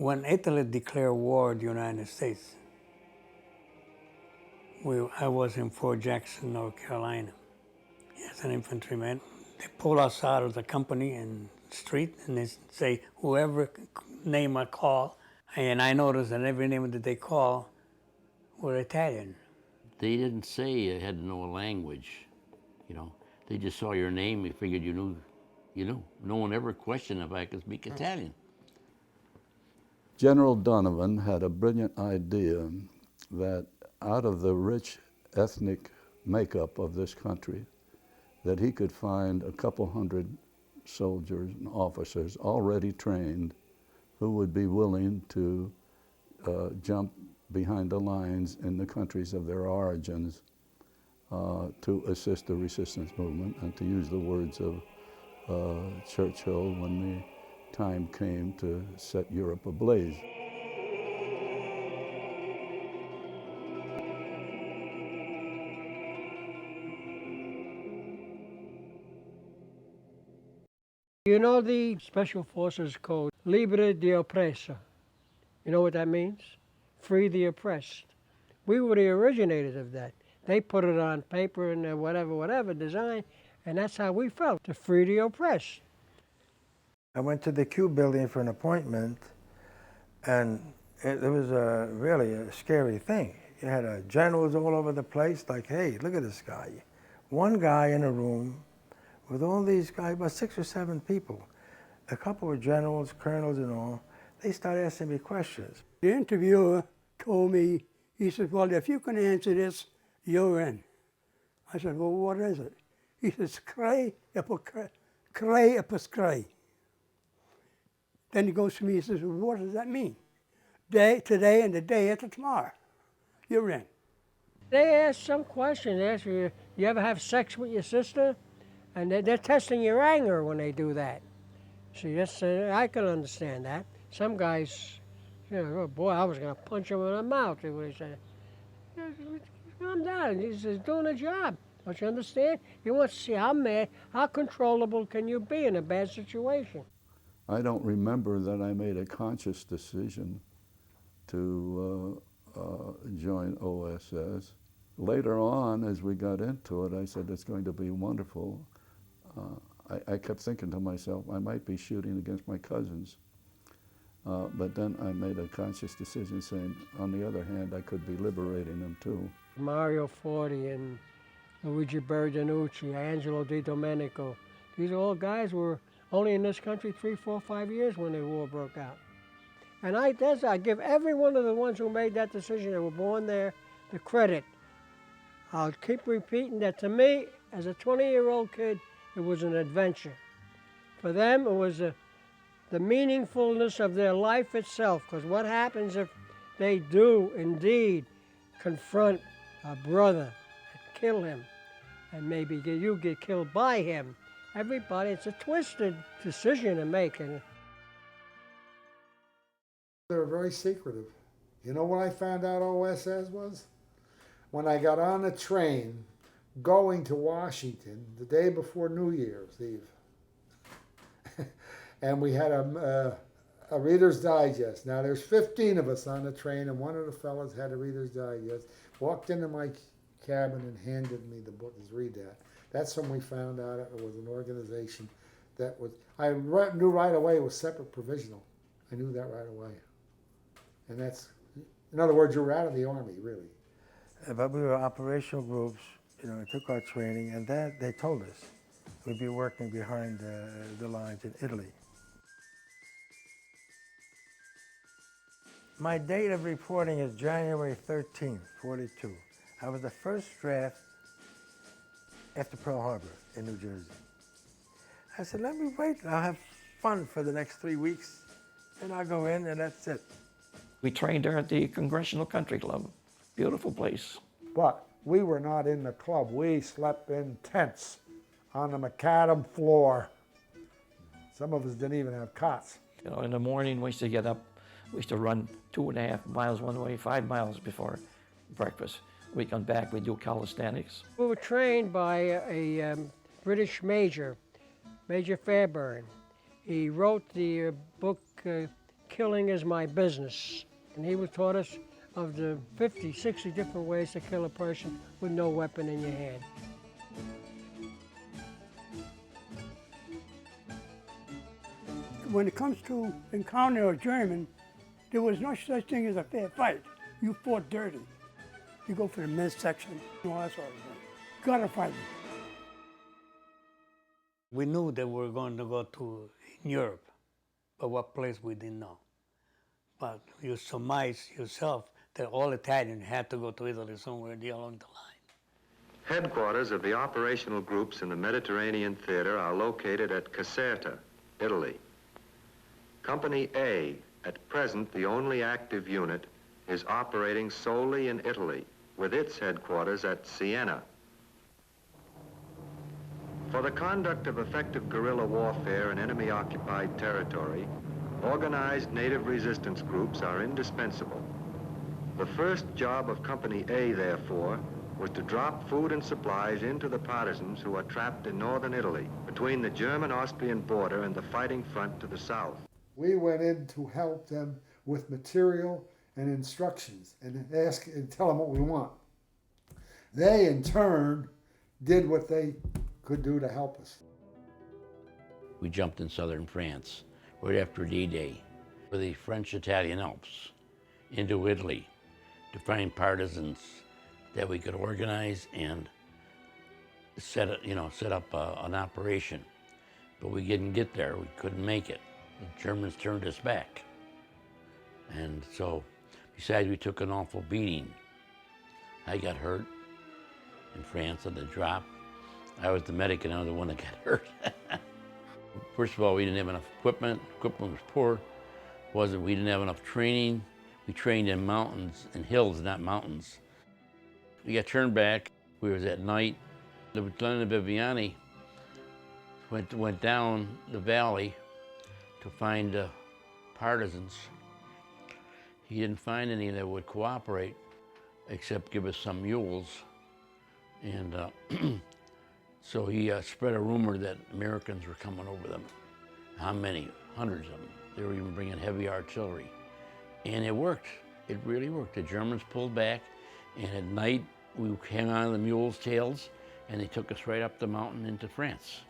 When Italy declared war on the United States, I was in Fort Jackson, North Carolina, as an infantryman. They pull us out of the company and street, and they say, whoever name I call, and I noticed that every name that they call were Italian. They didn't say you had to know a language, you know. They just saw your name, they figured you knew, you knew. No one ever questioned if I could speak Italian. General Donovan had a brilliant idea that out of the rich ethnic makeup of this country, that he could find a couple hundred soldiers and officers already trained who would be willing to jump behind the lines in the countries of their origins to assist the resistance movement, and to use the words of Churchill when the time came to set Europe ablaze. You know the Special Forces code, Libre de Oppressa. You know what that means? Free the oppressed. We were the originators of that. They put it on paper and whatever design, and that's how we felt, to free the oppressed. I went to the Q building for an appointment, and it was really a scary thing. You had generals all over the place, like, hey, look at this guy. One guy in a room with all these guys, about 6 or 7 people. A couple of generals, colonels and all. They started asking me questions. The interviewer told me, he said, well, if you can answer this, you're in. I said, well, what is it? He says, cray epis. Then he goes to me and says, well, what does that mean? Day today and the day after tomorrow. You're in. They ask some question. They ask you ever have sex with your sister? And they're testing your anger when they do that. See, that's, I can understand that. Some guys, you know, oh boy, I was going to punch him in the mouth. He said, calm down, he's doing a job. Don't you understand? You want to see how mad, how controllable can you be in a bad situation? I don't remember that I made a conscious decision to join OSS. Later on, as we got into it, I said, it's going to be wonderful. I kept thinking to myself, I might be shooting against my cousins. But then I made a conscious decision saying, on the other hand, I could be liberating them too. Mario Forti and Luigi Bertanucci, Angelo Di Domenico, these all guys were only in this country 3, 4, 5 years when the war broke out. And I give every one of the ones who made that decision that were born there the credit. I'll keep repeating that. To me, as a 20-year-old kid, it was an adventure. For them, it was the meaningfulness of their life itself, because what happens if they do indeed confront a brother and kill him, and maybe you get killed by him? Everybody, it's a twisted decision to make. And they were very secretive. You know what I found out OSS was? When I got on the train going to Washington the day before New Year's Eve. And we had a Reader's Digest. Now there's 15 of us on the train, and one of the fellas had a Reader's Digest. Walked into my cabin and handed me the book to read that. That's when we found out it was an organization that was, I knew right away it was separate provisional. I knew that right away. And that's, in other words, you were out of the Army, really. But we were operational groups, you know, took our training, and that they told us we'd be working behind the lines in Italy. My date of reporting is January 13th, 42. I was the first draft after Pearl Harbor in New Jersey. I said, let me wait, I'll have fun for the next 3 weeks, and I'll go in, and that's it. We trained there at the Congressional Country Club. Beautiful place. But we were not in the club. We slept in tents on the macadam floor. Some of us didn't even have cots. You know, in the morning we used to get up, we used to run 2.5 miles one way, 5 miles before breakfast. We come back, we do calisthenics. we were trained by a British major, Major Fairburn. He wrote the book killing is my business. And he was taught us of the 50, 60 different ways to kill a person with no weapon in your hand. When it comes to encountering a German, there was no such thing as a fair fight. You fought dirty. You go for the midsection, all that sort of thing. Gotta fight them. We knew that we were going to go to Europe, but what place we didn't know. But you surmise yourself that all Italians had to go to Italy somewhere along the line. Headquarters of the operational groups in the Mediterranean theater are located at Caserta, Italy. Company A, at present the only active unit, is operating solely in Italy, with its headquarters at Siena. For the conduct of effective guerrilla warfare in enemy-occupied territory, organized native resistance groups are indispensable. The first job of Company A, therefore, was to drop food and supplies into the partisans who are trapped in northern Italy, between the German-Austrian border and the fighting front to the south. We went in to help them with material and instructions and ask and tell them what we want. They, in turn, did what they could do to help us. We jumped in southern France right after D-Day with the French-Italian Alps into Italy to find partisans that we could organize and set up an operation. But we didn't get there. We couldn't make it. The Germans turned us back. And so, besides, we took an awful beating. I got hurt in France on the drop. I was the medic and I was the one that got hurt. First of all, we didn't have enough equipment. Equipment was poor. We didn't have enough training. We trained in mountains and hills, not mountains. We got turned back. We was at night. The Lieutenant Viviani went down the valley to find partisans. He didn't find any that would cooperate except give us some mules. And so he spread a rumor that Americans were coming over them. How many? Hundreds of them. They were even bringing heavy artillery. And it worked. It really worked. The Germans pulled back, and at night we hung on the mules' tails, and they took us right up the mountain into France.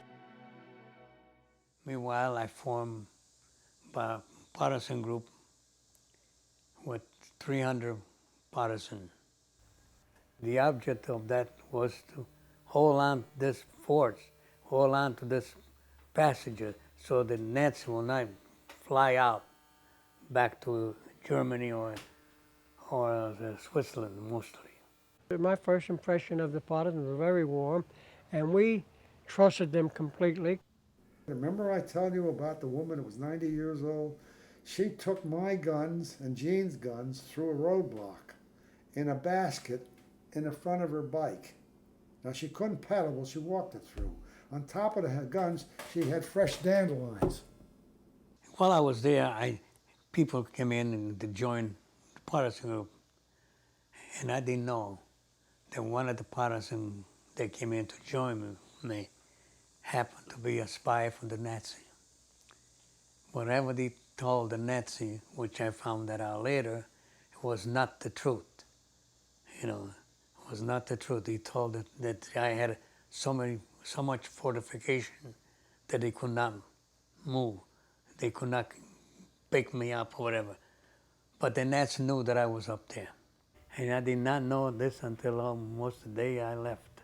Meanwhile, I formed a partisan group with 300 partisans. The object of that was to hold on to this forts, hold on to this passages so the nets will not fly out back to Germany or Switzerland mostly. My first impression of the partisans was very warm, and we trusted them completely. Remember I told you about the woman that was 90 years old? She took my guns and Jean's guns through a roadblock in a basket in the front of her bike. Now she couldn't pedal, but she walked it through. On top of her guns, she had fresh dandelions. While I was there, people came in and to join the partisan group, and I didn't know that one of the partisans that came in to join me happened to be a spy from the Nazi. Whatever they told the Nazi, which I found that out later, it was not the truth. It was not the truth. He told that I had so much fortification that they could not move. They could not pick me up or whatever. But the Nats knew that I was up there. And I did not know this until almost the day I left.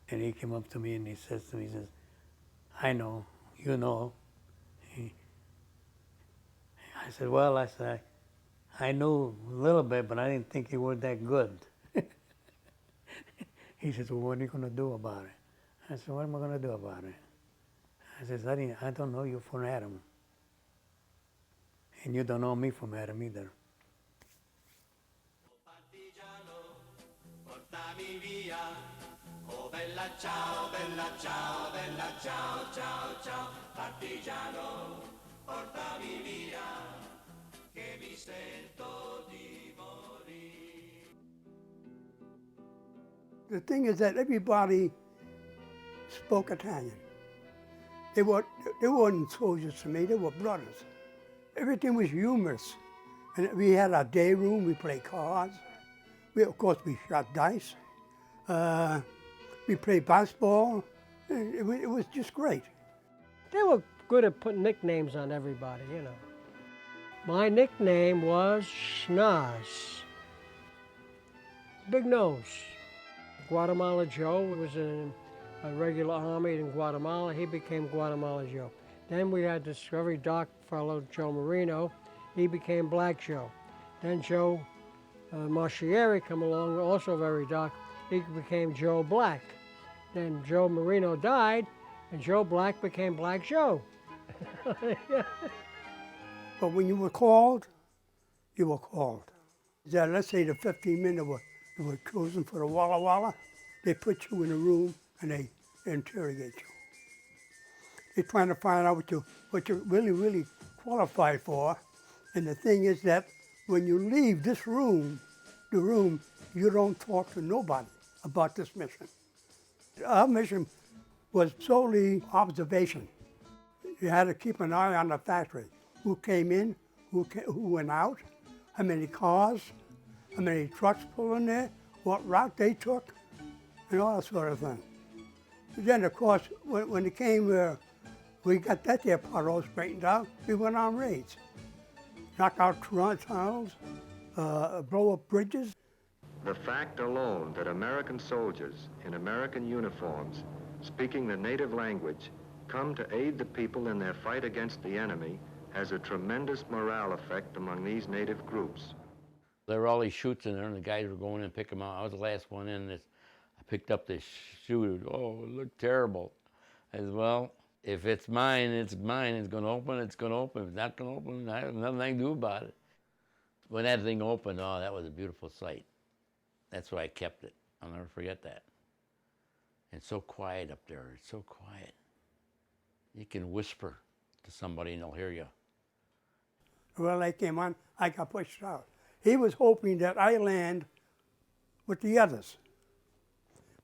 And he came up to me and he says to me, he says, I know, you know. I said, well, I knew a little bit, but I didn't think you were that good. He says, well, what are you going to do about it? I said, what am I going to do about it? I says, I don't know you from Adam. And you don't know me from Adam either. Oh, bella ciao, bella ciao, bella ciao, ciao, ciao, partigiano, portami via, che mi sento di morire. The thing is that everybody spoke Italian. They weren't soldiers to me, they were brothers. Everything was humorous. And we had our day room, we played cards. Of course, we shot dice. We played basketball. It was just great. They were good at putting nicknames on everybody, you know. My nickname was Schnoz, Big Nose. Guatemala Joe was in a regular army in Guatemala. He became Guatemala Joe. Then we had this very dark fellow, Joe Marino. He became Black Joe. Then Joe Marchieri come along, also very dark. He became Joe Black. Then Joe Marino died, and Joe Black became Black Joe. But when you were called, you were called. Yeah, let's say the 15 men that were chosen for the Walla Walla, they put you in a room and they interrogate you. They're trying to find out what you're really qualified for. And the thing is that when you leave this room, you don't talk to nobody about this mission. Our mission was solely observation. You had to keep an eye on the factory. Who came in, who went out, how many cars, how many trucks pulled in there, what route they took, and all that sort of thing. Then, of course, when it came, we got that there part all straightened out, we went on raids. Knock out tunnels, blow up bridges. The fact alone that American soldiers in American uniforms, speaking the native language, come to aid the people in their fight against the enemy has a tremendous morale effect among these native groups. There were all these chutes in there, and the guys were going in and pick them out. I was the last one in. I picked up this chute. Oh, it looked terrible. I said, well, if it's mine, it's mine. It's going to open, it's going to open. If it's not going to open, I have nothing I can do about it. When that thing opened, oh, that was a beautiful sight. That's why I kept it. I'll never forget that. It's so quiet up there. It's so quiet. You can whisper to somebody and they'll hear you. Well, they came on, I got pushed out. He was hoping that I land with the others.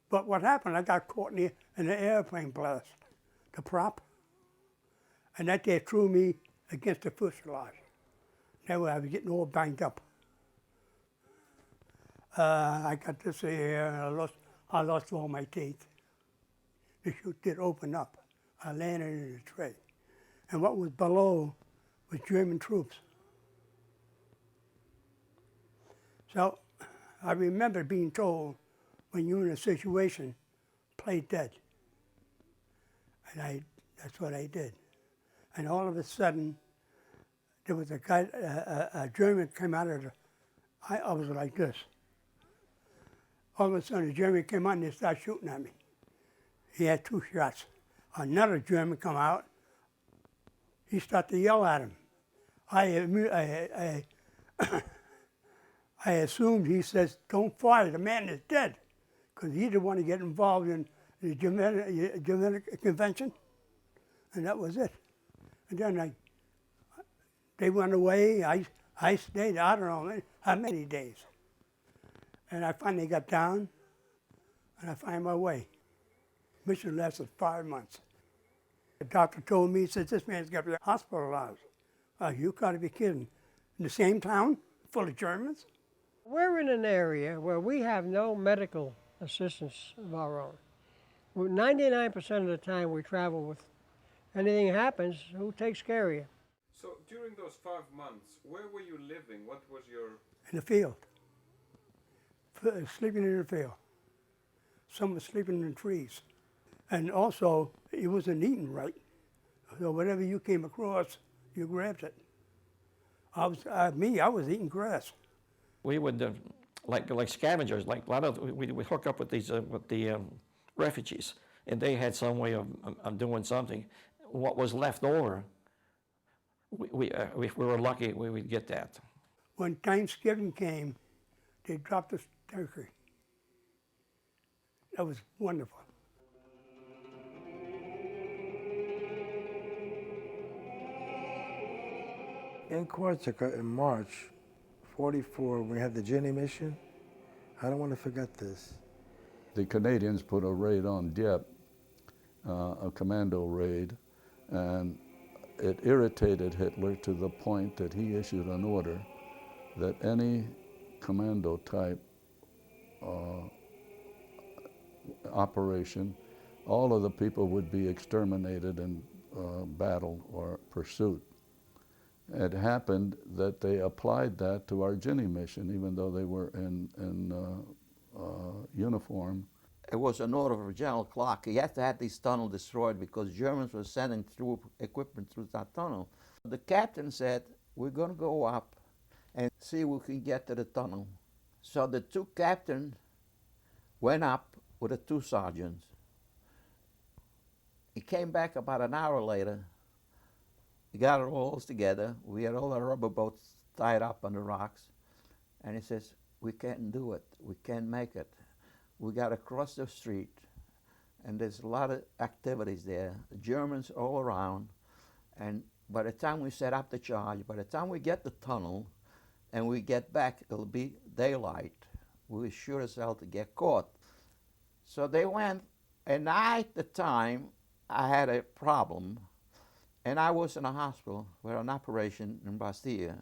But what happened, I got caught in the airplane blast, the prop, and that they threw me against the fuselage. That way I was getting all banged up. I got this here, I lost all my teeth. The chute did open up. I landed in a tray. And what was below was German troops. So I remember being told, when you're in a situation, play dead. And that's what I did. And all of a sudden, there was a guy, a German came out of I was like this. All of a sudden, a German came out and they started shooting at me. He had 2 shots. Another German come out. He started to yell at him. I assumed he says, "Don't fire, the man is dead," because he didn't want to get involved in the Germanic Convention, and that was it. And then they went away. I stayed, I don't know how many days. And I finally got down, and I found my way. Mission lasted 5 months. The doctor told me, he said, "This man's got to be hospitalized." You gotta be kidding. In the same town, full of Germans? We're in an area where we have no medical assistance of our own. 99% of the time we travel with, anything happens, who takes care of you? So during those 5 months, where were you living? What was your... In the field. Sleeping in the field. Some was sleeping in the trees. And also, it wasn't eating right. So whatever you came across, you grabbed it. I was eating grass. We would, like scavengers, like a lot of, we hook up with the refugees, and they had some way of doing something. What was left over, if we were lucky, we would get that. When Thanksgiving came, they dropped us turkey. That was wonderful. In Corsica in March 44, we had the Jenny mission. I don't want to forget this. The Canadians put a raid on Dieppe, a commando raid, and it irritated Hitler to the point that he issued an order that any commando type operation, all of the people would be exterminated in battle or pursuit. It happened that they applied that to our Ginny mission, even though they were in uniform. It was an order of General Clark. He had to have this tunnel destroyed because Germans were sending through equipment through that tunnel. The captain said, we're going to go up and see if we can get to the tunnel. So the two captains went up with the two sergeants. He came back about an hour later. He got it all together. We had all the rubber boats tied up on the rocks. And he says, we can't do it. We can't make it. We got to cross the street. And there's a lot of activities there. The Germans all around. And by the time we set up the charge, by the time we get the tunnel and we get back, it'll be daylight. We were sure as hell to get caught. So they went, and at the time, I had a problem. And I was in a hospital with an operation in Bastille.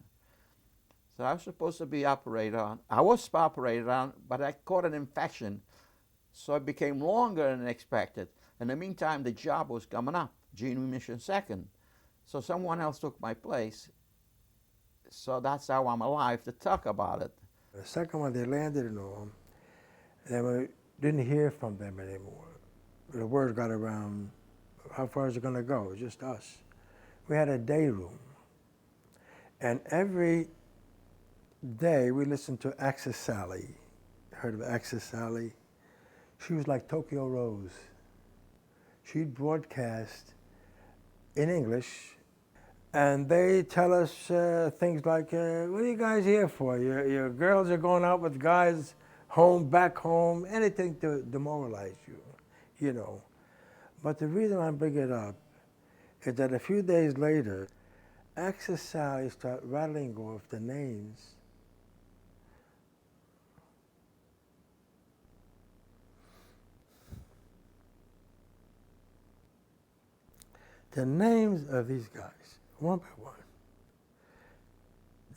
So I was supposed to be operated on. I was operated on, but I caught an infection. So it became longer than expected. In the meantime, the job was coming up, Gene Mission Second. So someone else took my place. So that's how I'm alive to talk about it. The second one, they landed in Ulm, and we didn't hear from them anymore. The word got around, how far is it going to go? It was just us. We had a day room. And every day we listened to Axis Sally. Heard of Axis Sally? She was like Tokyo Rose. She'd broadcast in English, and they tell us things like, what are you guys here for? Your girls are going out with guys home, back home, anything to demoralize you, you know. But the reason I bring it up is that a few days later, Axis Sally started rattling off the names of these guys, one by one.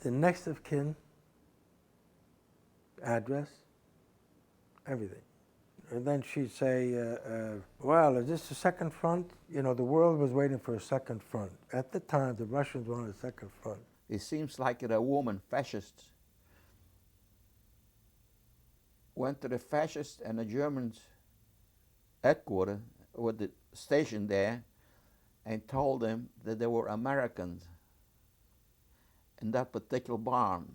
The next of kin, address, everything. And then she'd say, well, is this the second front? You know, the world was waiting for a second front. At the time, the Russians wanted a second front. It seems like a woman, fascist, went to the fascists and the Germans' headquarters, with the station there, and told them that they were Americans in that particular barn.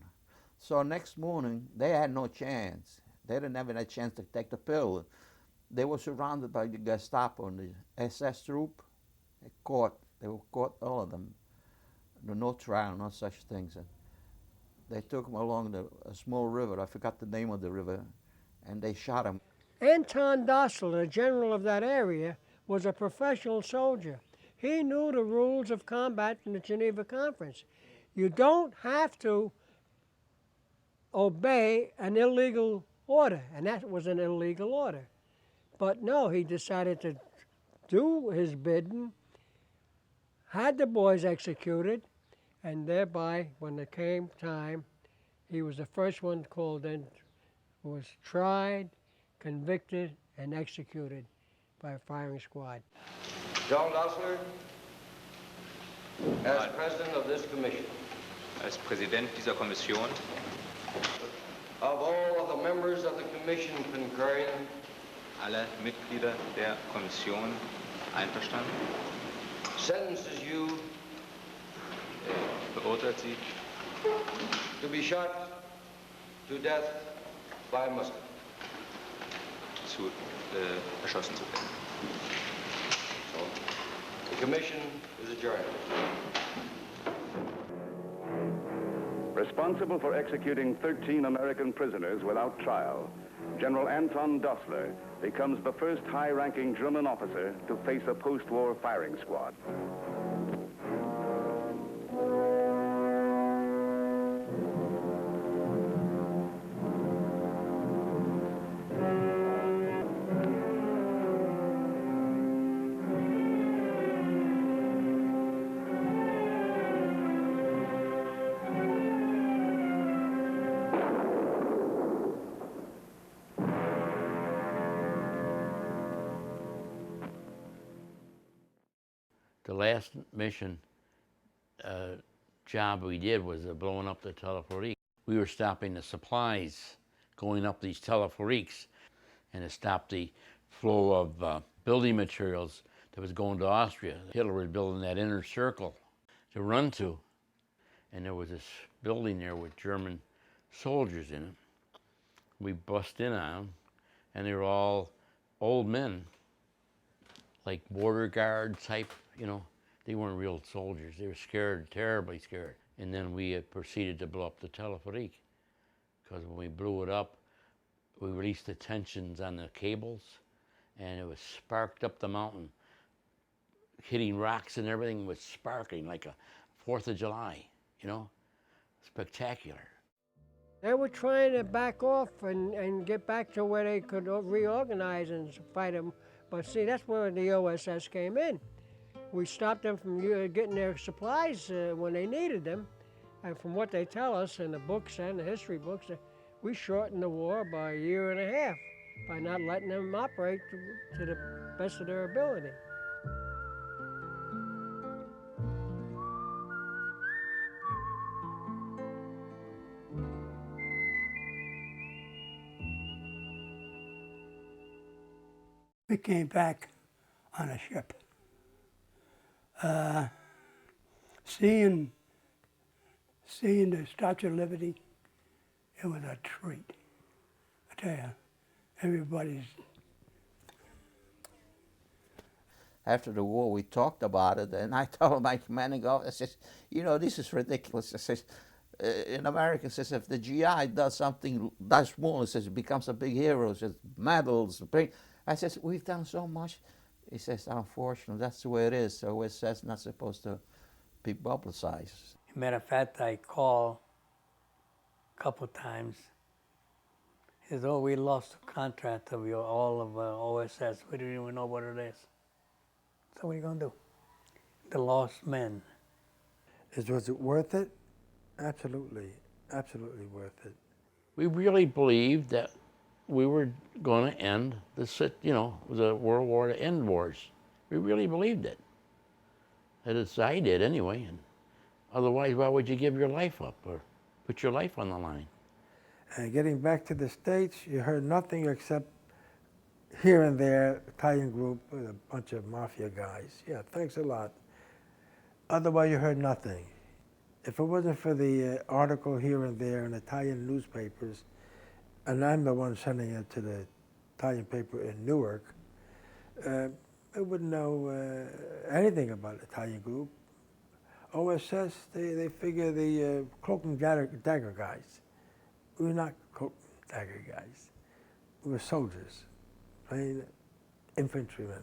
So next morning, they had no chance. They didn't have any chance to take the pill. They were surrounded by the Gestapo and the SS troop. They were caught, all of them. No trial, no such things. And they took them along a small river, I forgot the name of the river, and they shot him. Anton Dossel, the general of that area, was a professional soldier. He knew the rules of combat in the Geneva Conference. You don't have to obey an illegal order, and that was an illegal order. But no, he decided to do his bidding, had the boys executed, and thereby, when it came time, he was the first one called in, was tried, convicted, and executed by a firing squad. John Dossler, as president of this commission. Als Präsident dieser Kommission. Of all of the members of the commission concurring. Alle Mitglieder der Kommission einverstanden. Sentences you. Verurteilt sie. To be shot to death by musket. Erschossen zu werden. So, the commission is adjourned. Responsible for executing 13 American prisoners without trial, General Anton Dossler becomes the first high-ranking German officer to face a post-war firing squad. The last mission job we did was blowing up the teleferique. We were stopping the supplies going up these teleferiques, and it stopped the flow of building materials that was going to Austria. Hitler was building that inner circle to run to, and there was this building there with German soldiers in it. We bust in on them, and they were all old men, like border guard type, you know. They weren't real soldiers. They were scared, terribly scared. And then we proceeded to blow up the teleferique, because when we blew it up, we released the tensions on the cables, and it was sparked up the mountain, hitting rocks and everything was sparkling like a 4th of July, you know, spectacular. They were trying to back off and get back to where they could reorganize and fight them. But see, that's where the OSS came in. We stopped them from getting their supplies when they needed them. And from what they tell us in the books and the history books, we shortened the war by a year and a half by not letting them operate to the best of their ability. We came back on a ship. Seeing the Statue of Liberty, it was a treat. I tell you, everybody's. After the war, we talked about it, and I told my commanding officer, I said, you know, this is ridiculous. I said, in America, says if the GI does something that small, it says it becomes a big hero. It says medals. I said, we've done so much. He says, unfortunately, that's the way it is. So OSS not supposed to be publicized. Matter of fact, I called a couple times. He says, oh, we lost the contract of all of OSS. We don't even know what it is. So what are you going to do? The lost men. Was it worth it? Absolutely, absolutely worth it. We really believed that we were going to end the World War, to end wars. We really believed it. That is, I did anyway. And otherwise, why would you give your life up or put your life on the line? And getting back to the States, you heard nothing except here and there, Italian group with a bunch of mafia guys. Yeah, thanks a lot. Otherwise, you heard nothing. If it wasn't for the article here and there in Italian newspapers, and I'm the one sending it to the Italian paper in Newark, I wouldn't know anything about the Italian group. OSS, they figure the cloak and dagger guys. We were not cloak and dagger guys. We were soldiers, plain infantrymen.